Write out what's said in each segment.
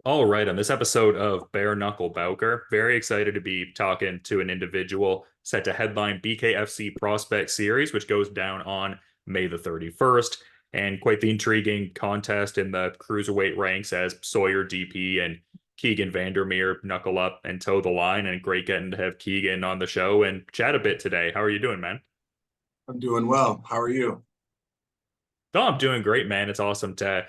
All right, on this episode of Bare Knuckle Bowker, very excited to be talking to an individual set to headline BKFC Prospect Series, which goes down on May the 31st. And quite the intriguing contest in the cruiserweight ranks as Sawyer Depee and Keegan Vandermeer knuckle up and toe the line. And great getting to have Keegan on the show and chat a bit today. How are you doing, man? I'm doing well. How are you? Oh, I'm doing great, man. It's awesome to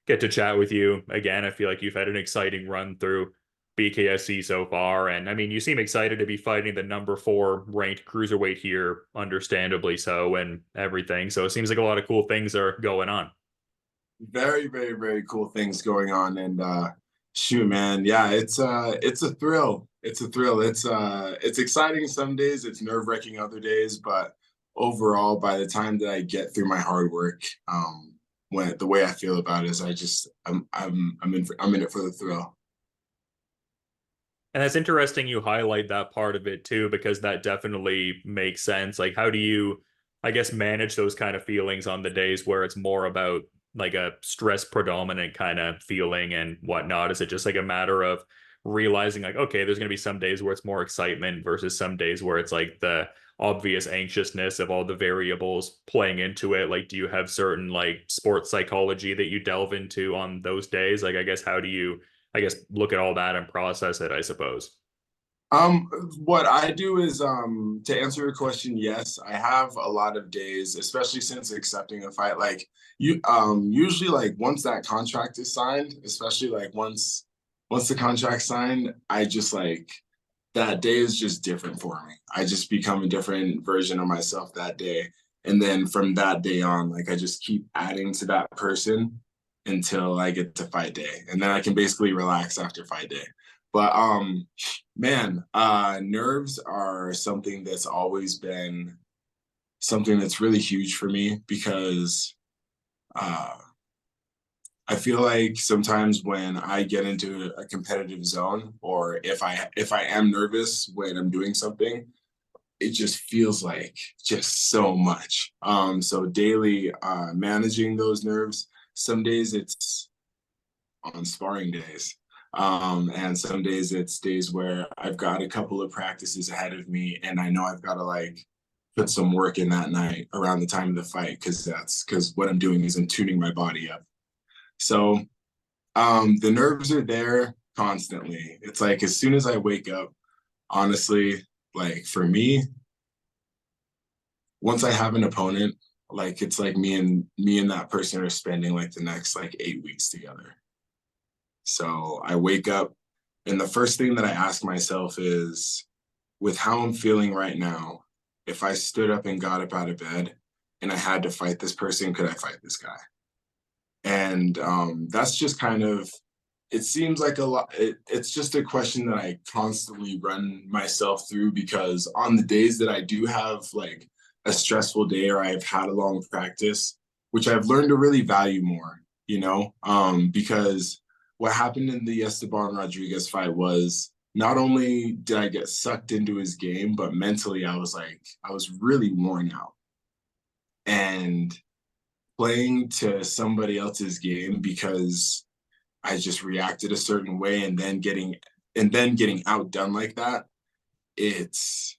get to chat with you again. I feel like you've had an exciting run through BKSC so far. And I mean, you seem excited to be fighting the number 4 ranked cruiserweight here, understandably so, and everything. So it seems like a lot of cool things are going on. Very, very, very cool things going on. And shoot, man, yeah, it's a thrill. It's a thrill. It's exciting some days, it's nerve-wracking other days, but overall, by the time that I get through my hard work, when the way I feel about it is I'm in it for the thrill. And that's interesting you highlight that part of it too, because that definitely makes sense. Like, how do you, I guess, manage those kind of feelings on the days where it's more about like a stress predominant kind of feeling and whatnot? Is it just like a matter of realizing, like, okay, there's going to be some days where it's more excitement versus some days where it's like the obvious anxiousness of all the variables playing into it? Like, do you have certain like sports psychology that you delve into on those days? Like, I guess, how do you I guess look at all that and process it, I suppose. Um, what I do is to answer your question, yes, I have a lot of days, especially since accepting a fight. Like you usually like once that contract is signed, especially like once the contract's signed, I just like that day is just different for me. I just become a different version of myself that day. And then from that day on, like I just keep adding to that person until I get to fight day. And then I can basically relax after fight day. But man, nerves are something that's always been something that's really huge for me because uh I feel like sometimes when I get into a competitive zone or if I am nervous when I'm doing something, it just feels like just so much. So daily managing those nerves, some days it's on sparring days. And some days it's days where I've got a couple of practices ahead of me and I know I've got to like put some work in that night around the time of the fight because what I'm doing is I'm tuning my body up. So the nerves are there constantly. It's like as soon as I wake up, honestly, like for me, once I have an opponent, like it's like me and that person are spending like the next like 8 weeks together. So I wake up and the first thing that I ask myself is with how I'm feeling right now, if I stood up and got up out of bed and I had to fight this person, could I fight this guy? And that's just kind of it seems like a lot it's just a question that I constantly run myself through because on the days that I do have like a stressful day or I've had a long practice, which I've learned to really value more, because what happened in the Esteban Rodriguez fight was not only did I get sucked into his game, but mentally I was really worn out. And playing to somebody else's game because I just reacted a certain way and then getting outdone like that, it's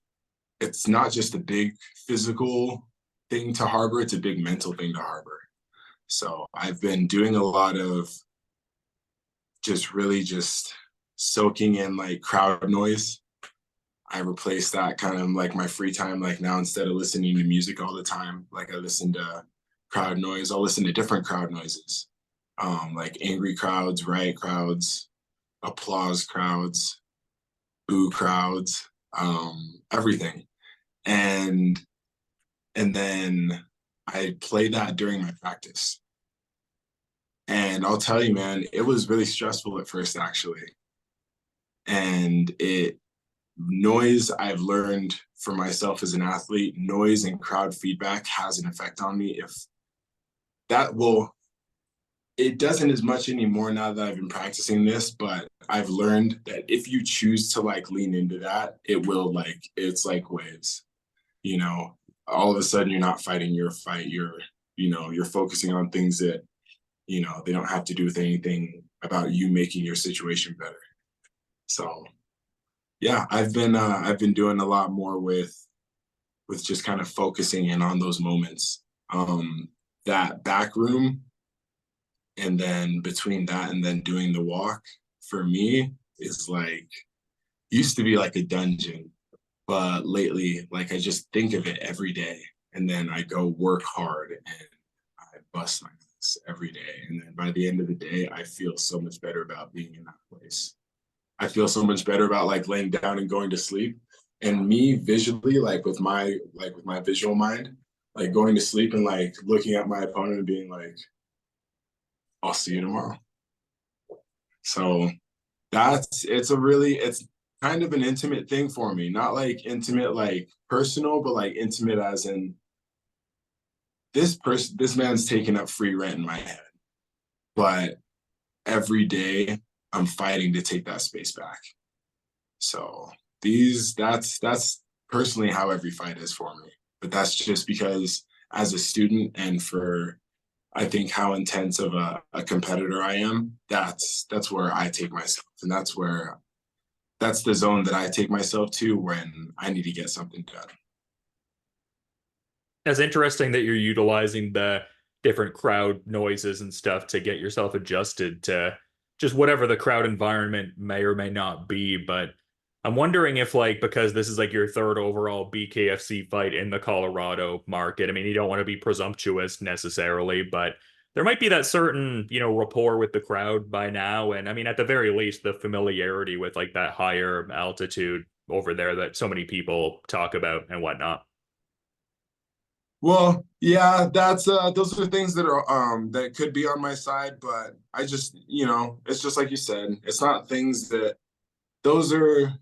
it's not just a big physical thing to harbor, it's a big mental thing to harbor. So I've been doing a lot of just really just soaking in like crowd noise. I replaced that kind of like my free time. Like now, instead of listening to music all the time, like I listen to crowd noise. I'll listen to different crowd noises, like angry crowds, riot crowds, applause crowds, boo crowds, everything. And and then I play that during my practice. And I'll tell you, man, it was really stressful at first, actually. And it noise I've learned for myself as an athlete, noise and crowd feedback has an effect on me. If that will, it doesn't as much anymore now that I've been practicing this, but I've learned that if you choose to like lean into that, it will like, it's like waves, you know, all of a sudden you're not fighting your fight. You're focusing on things that, they don't have to do with anything about you making your situation better. So yeah, I've been doing a lot more with just kind of focusing in on those moments. That back room, and then between that and then doing the walk for me is like used to be like a dungeon, but lately like I just think of it every day, and then I go work hard and I bust my ass every day, and then by the end of the day I feel so much better about being in that place. I feel so much better about like laying down and going to sleep. And me visually, like with my visual mind, like going to sleep and like looking at my opponent and being like, I'll see you tomorrow. So it's kind of an intimate thing for me. Not like intimate like personal, but like intimate as in this man's taking up free rent in my head. But every day I'm fighting to take that space back. So that's personally how every fight is for me. But that's just because as a student and for I think how intense of a competitor I am, that's where I take myself. And that's the zone that I take myself to when I need to get something done. It's interesting that you're utilizing the different crowd noises and stuff to get yourself adjusted to just whatever the crowd environment may or may not be. But I'm wondering if, like, because this is like your third overall BKFC fight in the Colorado market, I mean, you don't want to be presumptuous necessarily, but there might be that certain, rapport with the crowd by now. And I mean, at the very least, the familiarity with like that higher altitude over there that so many people talk about and whatnot. Well, yeah, that's those are things that are that could be on my side, but I just, it's just like you said, it's not things that those are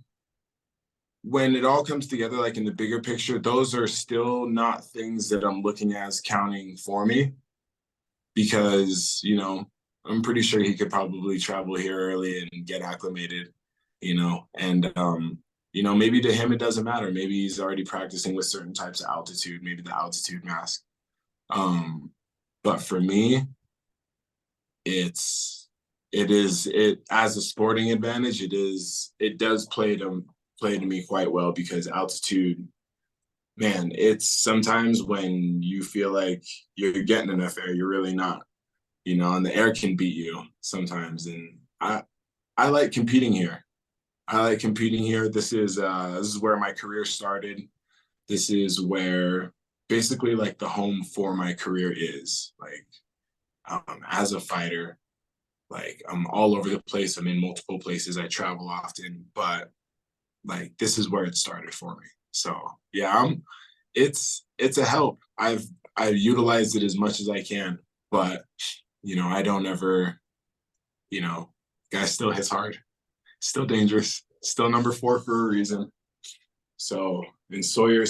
when it all comes together, like in the bigger picture, those are still not things that I'm looking as counting for me because, I'm pretty sure he could probably travel here early and get acclimated, and maybe to him it doesn't matter. Maybe he's already practicing with certain types of altitude, maybe the altitude mask. But for me, it as a sporting advantage, it does play to me quite well because altitude, man, it's sometimes when you feel like you're getting enough air, you're really not, and the air can beat you sometimes. And I like competing here. I like competing here. This is where my career started. This is where basically like the home for my career is. Like as a fighter, like I'm all over the place. I'm in multiple places. I travel often, but like this is where it started for me. So yeah, it's a help. I've utilized it as much as I can, but I don't ever, guy still hits hard, still dangerous, still number 4 for a reason. So and Sawyer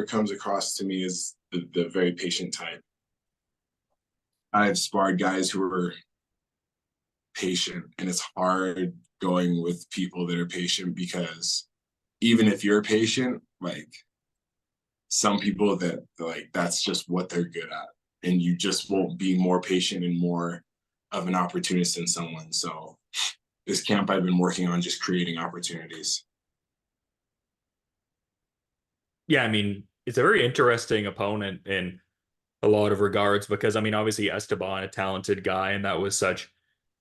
comes across to me as the very patient type. I've sparred guys who are patient, and it's hard going with people that are patient because even if you're patient, like some people that like that's just what they're good at, and you just won't be more patient and more of an opportunist than someone. So this camp I've been working on just creating opportunities. Yeah, I mean, it's a very interesting opponent in a lot of regards because I mean, obviously Esteban, a talented guy, and that was such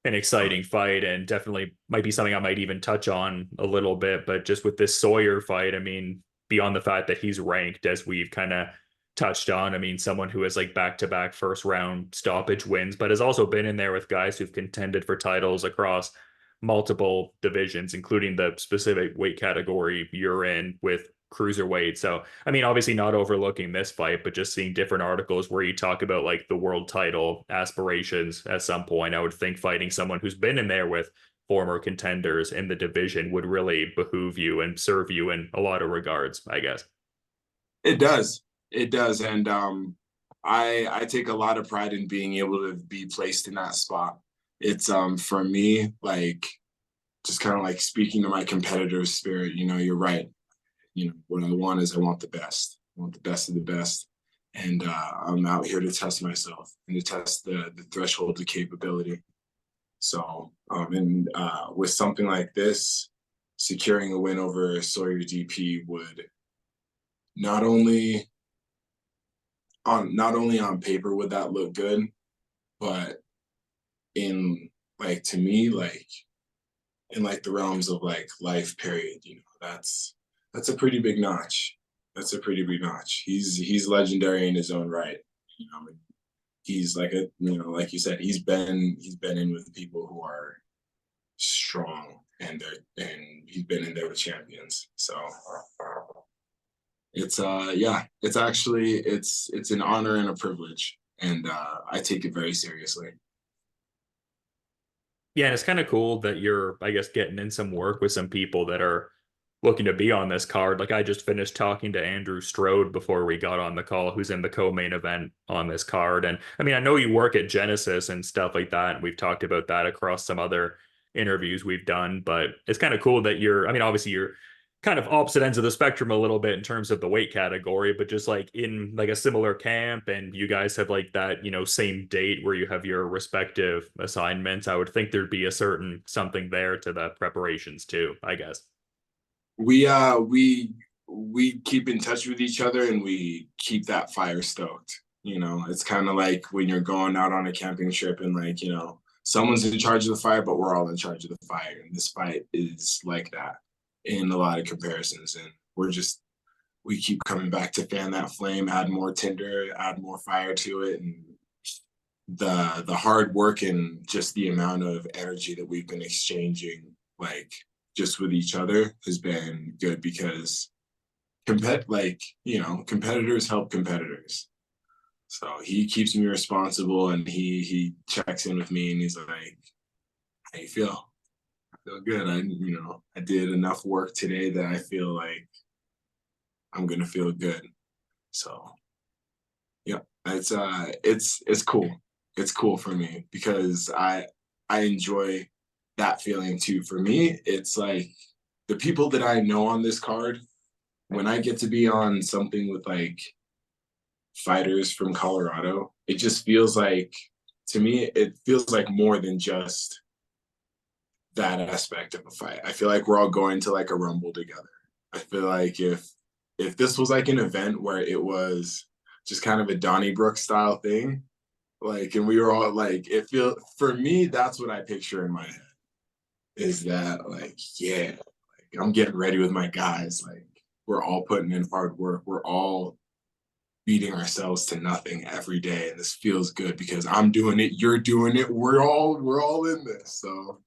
an exciting fight and definitely might be something I might even touch on a little bit. But just with this Sawyer fight, I mean, beyond the fact that he's ranked as we've kind of touched on, I mean, someone who has like back-to-back first round stoppage wins, but has also been in there with guys who've contended for titles across multiple divisions, including the specific weight category you're in with cruiserweight. So, I mean, obviously not overlooking this fight, but just seeing different articles where you talk about like the world title aspirations at some point. I would think fighting someone who's been in there with former contenders in the division would really behoove you and serve you in a lot of regards, I guess. It does. It does. And I take a lot of pride in being able to be placed in that spot. It's for me, like just kind of like speaking to my competitive spirit, you're right. What I want is I want the best. I want the best of the best. And I'm out here to test myself and to test the threshold of capability. So, and with something like this, securing a win over Sawyer Depee would not only on paper would that look good, but in like to me, like in like the realms of like life period, that's a pretty big notch. That's a pretty big notch. He's legendary in his own right. You know, he's like a like you said, he's been in with people who are strong and he's been in there with champions. So it's yeah, it's actually it's an honor and a privilege. And I take it very seriously. Yeah, and it's kind of cool that you're, I guess, getting in some work with some people that are looking to be on this card. Like I just finished talking to Andrew Strode before we got on the call, who's in the co-main event on this card. And I mean, I know you work at Genesis and stuff like that, and we've talked about that across some other interviews we've done, but it's kind of cool that you're, I mean, obviously you're kind of opposite ends of the spectrum a little bit in terms of the weight category, but just like in like a similar camp and you guys have like that, same date where you have your respective assignments. I would think there'd be a certain something there to the preparations too, I guess. We keep in touch with each other and we keep that fire stoked. It's kind of like when you're going out on a camping trip and like, someone's in charge of the fire, but we're all in charge of the fire. And this fight is like that in a lot of comparisons. And we keep coming back to fan that flame, add more tinder, add more fire to it. And the hard work and just the amount of energy that we've been exchanging, like just with each other, has been good because competitors help competitors. So he keeps me responsible and he checks in with me and he's like, how you feel? I feel good. I did enough work today that I feel like I'm gonna feel good. So yeah, it's cool. It's cool for me because I enjoy that feeling too. For me, it's like the people that I know on this card, when I get to be on something with like fighters from Colorado, it just feels like, to me, it feels like more than just that aspect of a fight. I feel like we're all going to like a rumble together. I feel like if this was like an event where it was just kind of a Donnybrook style thing, like, and we were all like, for me, that's what I picture in my head, is that like, yeah, like I'm getting ready with my guys. Like we're all putting in hard work. We're all beating ourselves to nothing every day. And this feels good because I'm doing it, you're doing it. We're all in this. So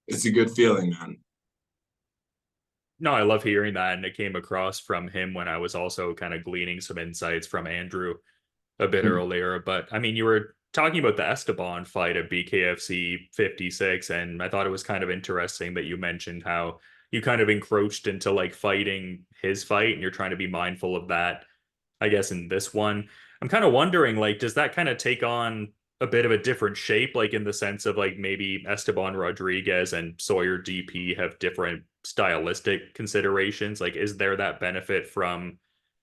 it's a good feeling, man. No, I love hearing that. And it came across from him when I was also kind of gleaning some insights from Andrew a bit earlier. But I mean, you were talking about the Esteban fight at BKFC 56, and I thought it was kind of interesting that you mentioned how you kind of encroached into like fighting his fight, and you're trying to be mindful of that, I guess, in this one. I'm kind of wondering, like, does that kind of take on a bit of a different shape, like in the sense of like maybe Esteban Rodriguez and Sawyer Depee have different stylistic considerations? Like, is there that benefit from,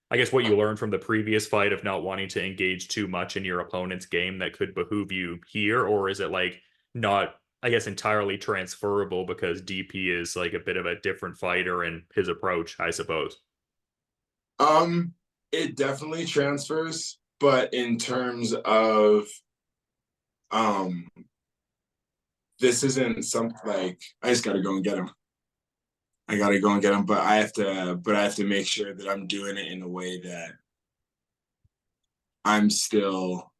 I guess, what you learned from the previous fight of not wanting to engage too much in your opponent's game that could behoove you here? Or is it like not, I guess, entirely transferable because DP is like a bit of a different fighter in his approach, I suppose? Um, it definitely transfers, but in terms of um this isn't something like I just gotta go and get him. I gotta go and get him, but I have to make sure that I'm doing it in a way that I'm still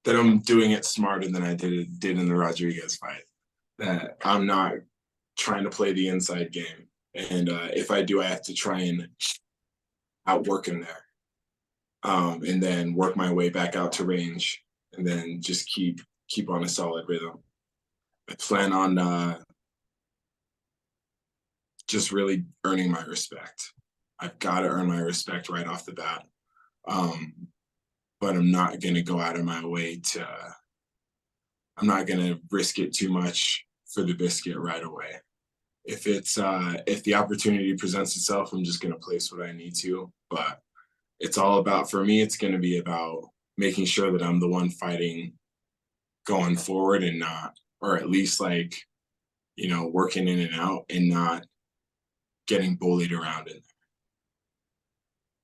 that I'm doing it smarter than I did in the Rodriguez fight. That I'm not trying to play the inside game. And if I do, I have to try and outwork him there. And then work my way back out to range and then just keep on a solid rhythm. I plan on just really earning my respect. I've got to earn my respect right off the bat. Um, but I'm not going to go out of my way I'm not going to risk it too much for the biscuit right away. If the opportunity presents itself, I'm just going to place what I need to. But it's all about, for me, it's going to be about making sure that I'm the one fighting going forward and not or at least like, working in and out and not getting bullied around in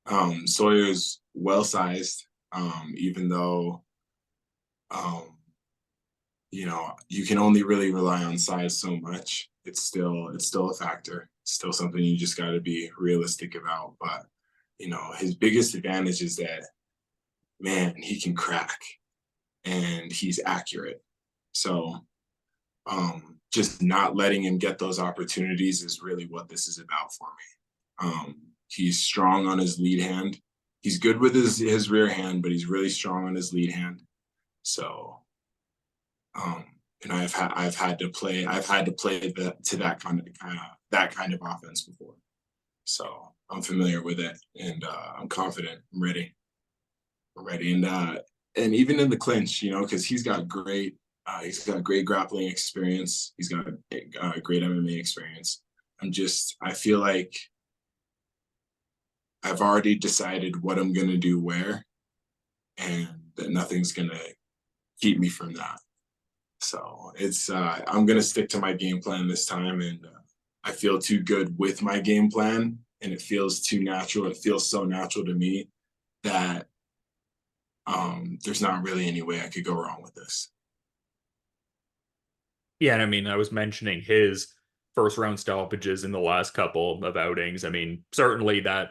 there. Sawyer's well sized, even though um, you can only really rely on size so much. It's still a factor. It's still something you just got to be realistic about. But his biggest advantage is that, man, he can crack and he's accurate. So just not letting him get those opportunities is really what this is about for me. He's strong on his lead hand. He's good with his rear hand, but he's really strong on his lead hand. So, and I've had to play to that kind of offense before. So I'm familiar with it, and I'm confident. I'm ready. And even in the clinch, because he's got great grappling experience. He's got great MMA experience. I feel like I've already decided what I'm gonna do where, and that nothing's gonna keep me from that. So I'm gonna stick to my game plan this time, and I feel too good with my game plan, and it feels too natural. It feels so natural to me that there's not really any way I could go wrong with this. Yeah, and I mean, I was mentioning his first round stoppages in the last couple of outings. I mean, certainly that,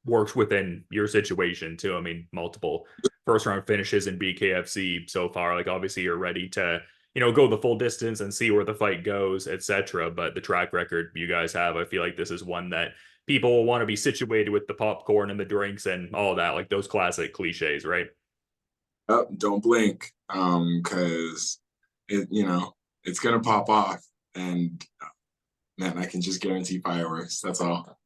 works within your situation too. I mean, multiple first round finishes in BKFC so far. Like, obviously, you're ready to, go the full distance and see where the fight goes, etc. But the track record you guys have, I feel like this is one that people will want to be situated with the popcorn and the drinks and all that, like those classic cliches, right? Oh, don't blink, because it's gonna pop off, and man, I can just guarantee fireworks. That's all.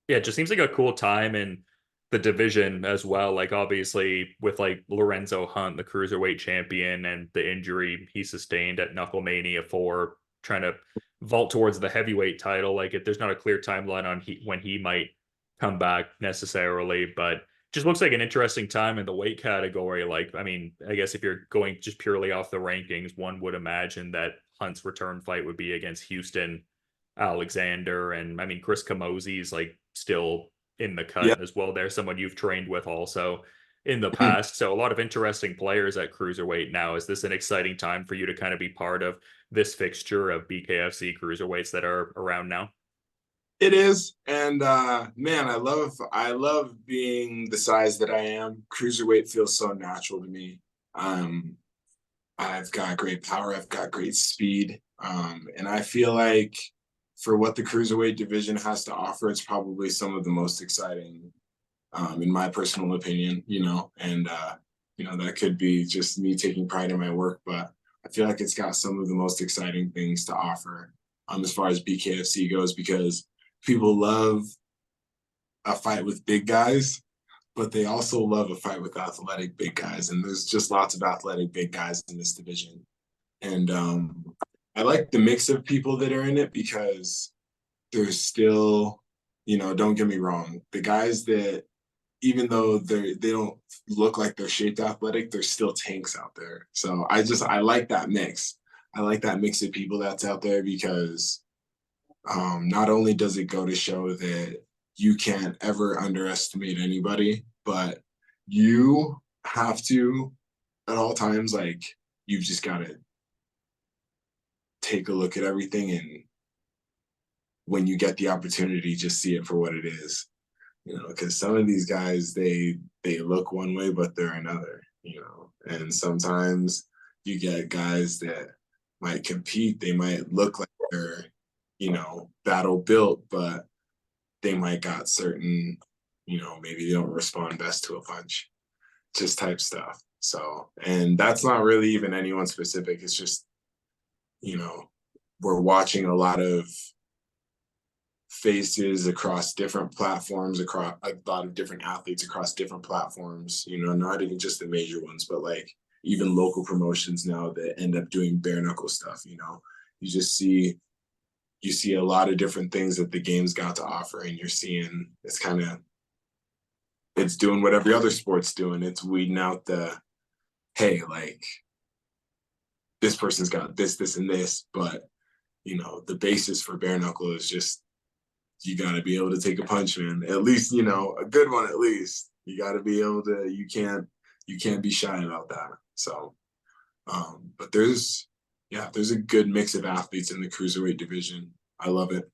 Yeah, it just seems like a cool time in the division as well. Like, obviously with like Lorenzo Hunt, the cruiserweight champion, and the injury he sustained at Knucklemania 4, trying to vault towards the heavyweight title. Like, there's not a clear timeline on when he might come back necessarily, but just looks like an interesting time in the weight category. Like, I mean, I guess if you're going just purely off the rankings, one would imagine that Hunt's return fight would be against Houston Alexander, and I mean Chris Camozzi's like still in the Yeah. cut as well. There's someone you've trained with also in the past. So a lot of interesting players at cruiserweight now. Is this an exciting time for you to kind of be part of this fixture of BKFC cruiserweights that are around now? It is, and man, I love being the size that I am. Cruiserweight feels so natural to me. Um, I've got great power. I've got great speed, and I feel like for what the cruiserweight division has to offer, it's probably some of the most exciting, in my personal opinion. And that could be just me taking pride in my work, but I feel like it's got some of the most exciting things to offer, as far as BKFC goes, because people love a fight with big guys, but they also love a fight with athletic big guys. And there's just lots of athletic big guys in this division. And I like the mix of people that are in it, because there's still, don't get me wrong, the guys that, even though they don't look like they're shaped athletic, there's still tanks out there. So I like that mix. I like that mix of people that's out there, because not only does it go to show that you can't ever underestimate anybody, but you have to at all times, like, you've just got to take a look at everything, and when you get the opportunity, just see it for what it is. Because some of these guys, they look one way, but they're another. And sometimes you get guys that might compete. They might look like they're battle built, but they might got certain, maybe they don't respond best to a punch, just type stuff. So, and that's not really even anyone specific. It's just, you know, we're watching a lot of faces across different platforms, across a lot of different athletes across different platforms, not even just the major ones, but like even local promotions now that end up doing bare knuckle stuff. You just see a lot of different things that the game's got to offer, and you're seeing it's doing what every other sport's doing. It's weeding out the, hey, like, this person's got this, and this, but you know, the basis for bare knuckle is just you got to be able to take a punch, man. At least, you know, a good one. At least you got to be able to. You can't be shy about that. So, but there's a good mix of athletes in the cruiserweight division. I love it.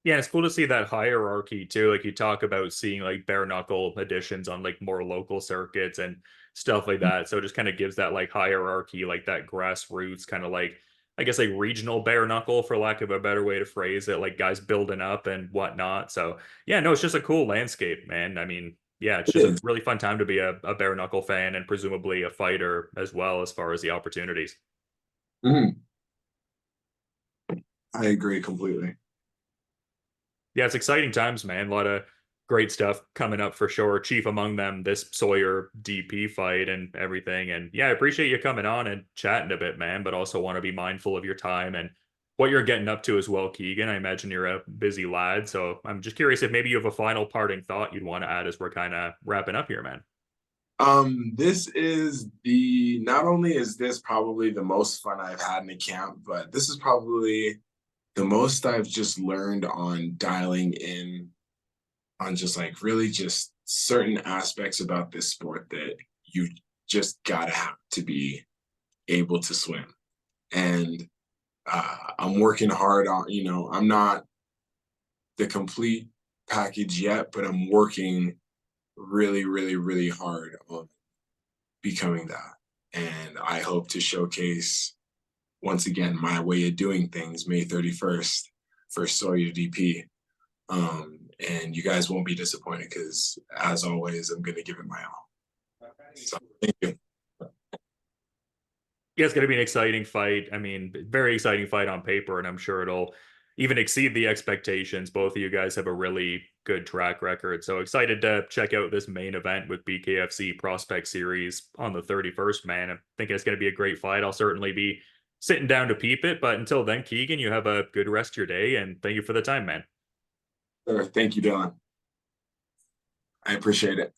Yeah, it's cool to see that hierarchy too. Like you talk about seeing like bare knuckle editions on like more local circuits and stuff like that. So it just kind of gives that like hierarchy, like that grassroots kind of like I guess like regional bare knuckle for lack of a better way to phrase it, like guys building up and whatnot. So yeah, no, it's just a cool landscape, man. I mean, yeah, it's It just a is. really fun time to be a bare knuckle fan and presumably a fighter as well as far as the opportunities. Mhm. I agree completely. Yeah, it's exciting times, man. A lot of great stuff coming up for sure. Chief among them, this Sawyer Depee fight and everything. And yeah, I appreciate you coming on and chatting a bit, man, but also want to be mindful of your time and what you're getting up to as well, Keegan. I imagine you're a busy lad. So I'm just curious if maybe you have a final parting thought you'd want to add as we're kind of wrapping up here, man. This is the not only is this probably the most fun I've had in a camp, but this is probably the most I've just learned on dialing in on just like really just certain aspects about this sport that you just gotta have to be able to swim. And I'm working hard on, you know, I'm not the complete package yet, but I'm working really, really, really hard on becoming that. And I hope to showcase once again my way of doing things May 31st for Sawyer Depee. And you guys won't be disappointed because, as always, I'm going to give it my all. So, thank you. Yeah, it's going to be an exciting fight. I mean, very exciting fight on paper, and I'm sure it'll even exceed the expectations. Both of you guys have a really good track record. So excited to check out this main event with BKFC Prospect Series on the 31st, man. I'm thinking it's going to be a great fight. I'll certainly be sitting down to peep it. But until then, Keegan, you have a good rest of your day, and thank you for the time, man. Thank you, Dylan. I appreciate it.